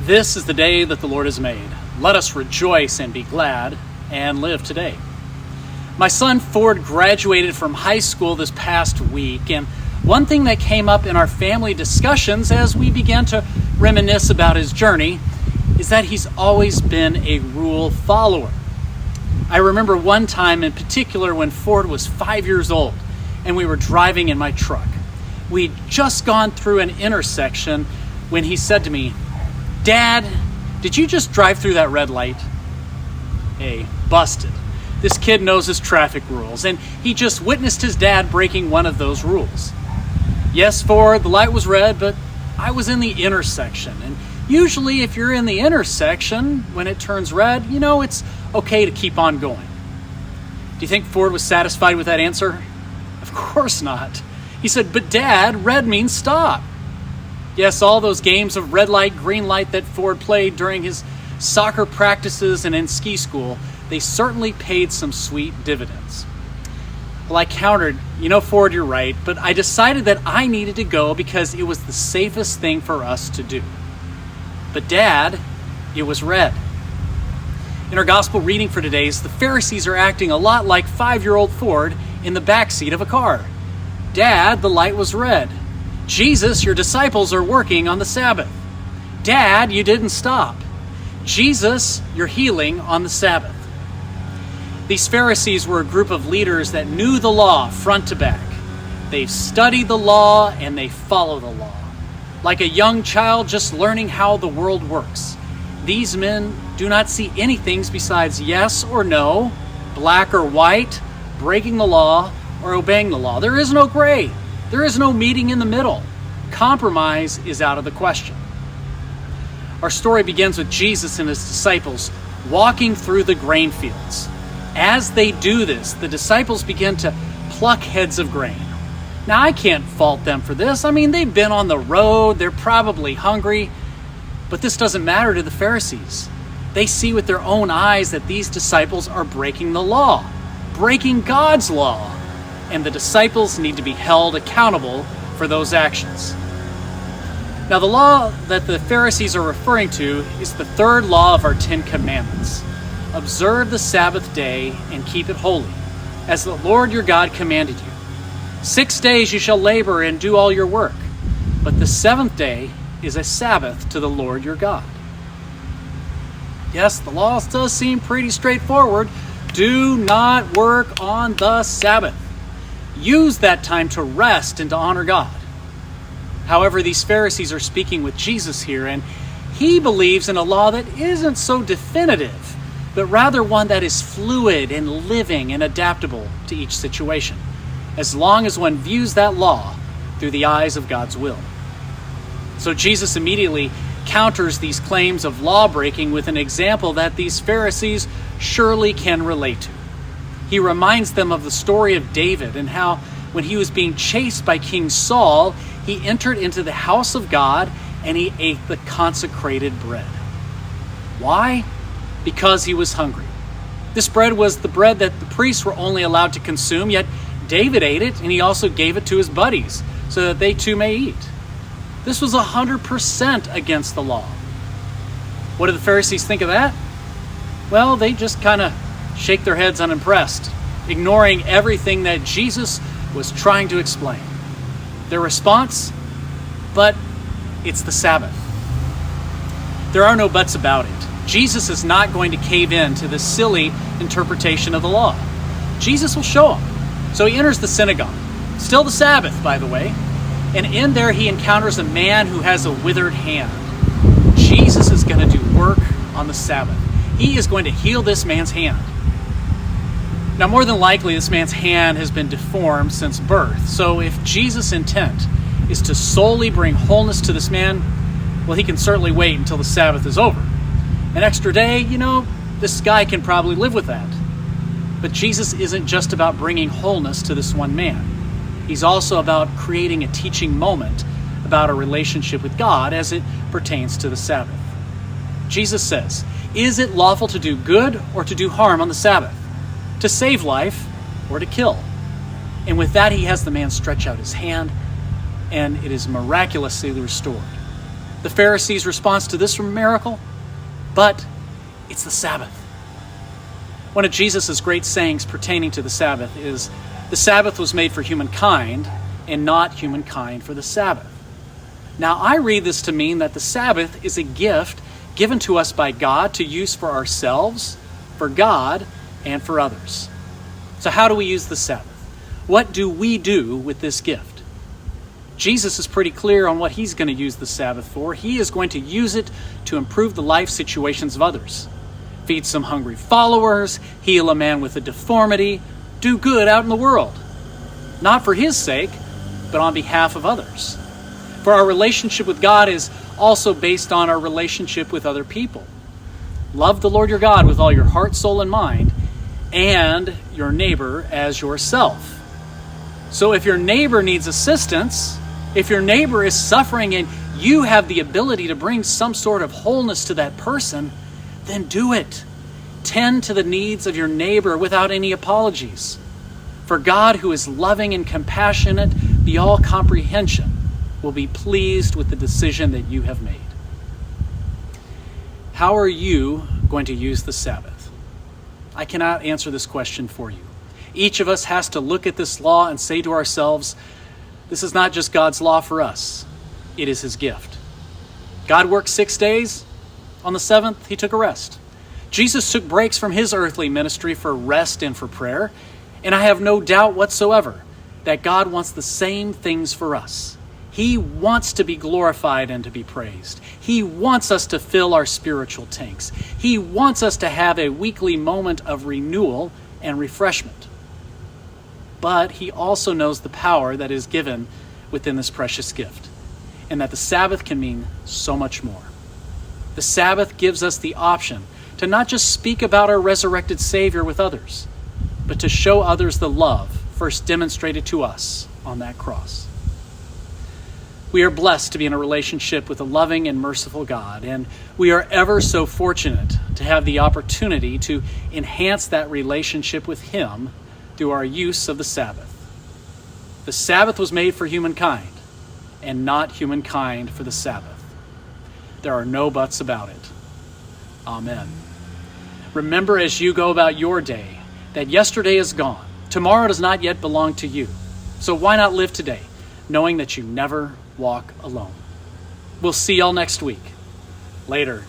This is the day that the Lord has made. Let us rejoice and be glad and live today. My son Ford graduated from high school this past week, and one thing that came up in our family discussions as we began to reminisce about his journey is that he's always been a rule follower. I remember one time in particular when Ford was 5 years old and we were driving in my truck. We'd just gone through an intersection when he said to me, "Dad, did you just drive through that red light?" Hey, busted. This kid knows his traffic rules, and he just witnessed his dad breaking one of those rules. Yes, Ford, the light was red, but I was in the intersection. And usually if you're in the intersection, when it turns red, it's okay to keep on going. Do you think Ford was satisfied with that answer? Of course not. He said, "But Dad, red means stop." Yes, all those games of red light, green light that Ford played during his soccer practices and in ski school, they certainly paid some sweet dividends. Well, I countered, Ford, you're right, but I decided that I needed to go because it was the safest thing for us to do. But Dad, it was red. In our gospel reading for today, the Pharisees are acting a lot like 5-year-old Ford in the backseat of a car. Dad, the light was red. Jesus, your disciples are working on the Sabbath. Dad, you didn't stop. Jesus, you're healing on the Sabbath. These Pharisees were a group of leaders that knew the law front to back. They've studied the law and they follow the law. Like a young child just learning how the world works. These men do not see anything besides yes or no, black or white, breaking the law or obeying the law. There is no gray. There is no meeting in the middle. Compromise is out of the question. Our story begins with Jesus and his disciples walking through the grain fields. As they do this, the disciples begin to pluck heads of grain. Now, I can't fault them for this. They've been on the road. They're probably hungry. But this doesn't matter to the Pharisees. They see with their own eyes that these disciples are breaking the law, breaking God's law. And the disciples need to be held accountable for those actions. Now, the law that the Pharisees are referring to is the third law of our 10 Commandments. Observe the Sabbath day and keep it holy, as the Lord your God commanded you. 6 days you shall labor and do all your work, but the seventh day is a Sabbath to the Lord your God. Yes, the law does seem pretty straightforward. Do not work on the Sabbath. Use that time to rest and to honor God. However, these Pharisees are speaking with Jesus here, and he believes in a law that isn't so definitive, but rather one that is fluid and living and adaptable to each situation, as long as one views that law through the eyes of God's will. So Jesus immediately counters these claims of law breaking with an example that these Pharisees surely can relate to. He reminds them of the story of David and how when he was being chased by King Saul, he entered into the house of God and he ate the consecrated bread. Why? Because he was hungry. This bread was the bread that the priests were only allowed to consume, yet David ate it and he also gave it to his buddies so that they too may eat. This was 100% against the law. What do the Pharisees think of that? Well, they just kind of shake their heads unimpressed, ignoring everything that Jesus was trying to explain. Their response? But it's the Sabbath. There are no buts about it. Jesus is not going to cave in to this silly interpretation of the law. Jesus will show him. So he enters the synagogue. Still the Sabbath, by the way. And in there he encounters a man who has a withered hand. Jesus is going to do work on the Sabbath. He is going to heal this man's hand. Now, more than likely, this man's hand has been deformed since birth. So if Jesus' intent is to solely bring wholeness to this man, well, he can certainly wait until the Sabbath is over. An extra day, this guy can probably live with that. But Jesus isn't just about bringing wholeness to this one man. He's also about creating a teaching moment about a relationship with God as it pertains to the Sabbath. Jesus says, "Is it lawful to do good or to do harm on the Sabbath? To save life or to kill?" And with that, he has the man stretch out his hand, and it is miraculously restored. the Pharisees' response to this miracle? But it's the Sabbath. One of Jesus' great sayings pertaining to the Sabbath is, the Sabbath was made for humankind and not humankind for the Sabbath. Now, I read this to mean that the Sabbath is a gift given to us by God to use for ourselves, for God, and for others. So how do we use the Sabbath? What do we do with this gift? Jesus is pretty clear on what he's going to use the Sabbath for. He is going to use it to improve the life situations of others. Feed some hungry followers, heal a man with a deformity, do good out in the world. Not for his sake, but on behalf of others. For our relationship with God is also based on our relationship with other people. Love the Lord your God with all your heart, soul, and mind, and your neighbor as yourself. So if your neighbor needs assistance, if your neighbor is suffering and you have the ability to bring some sort of wholeness to that person, then do it. Tend to the needs of your neighbor without any apologies. For God, who is loving and compassionate beyond all comprehension, will be pleased with the decision that you have made. How are you going to use the Sabbath? I cannot answer this question for you. Each of us has to look at this law and say to ourselves, this is not just God's law for us, it is his gift. God worked 6 days. On the seventh, he took a rest. Jesus took breaks from his earthly ministry for rest and for prayer, and I have no doubt whatsoever that God wants the same things for us. He wants to be glorified and to be praised. He wants us to fill our spiritual tanks. He wants us to have a weekly moment of renewal and refreshment. But he also knows the power that is given within this precious gift, and that the Sabbath can mean so much more. The Sabbath gives us the option to not just speak about our resurrected Savior with others, but to show others the love first demonstrated to us on that cross. We are blessed to be in a relationship with a loving and merciful God, and we are ever so fortunate to have the opportunity to enhance that relationship with him through our use of the Sabbath. The Sabbath was made for humankind, and not humankind for the Sabbath. There are no buts about it. Amen. Remember as you go about your day that yesterday is gone. Tomorrow does not yet belong to you. So why not live today, knowing that you never walk alone? We'll see y'all next week. Later.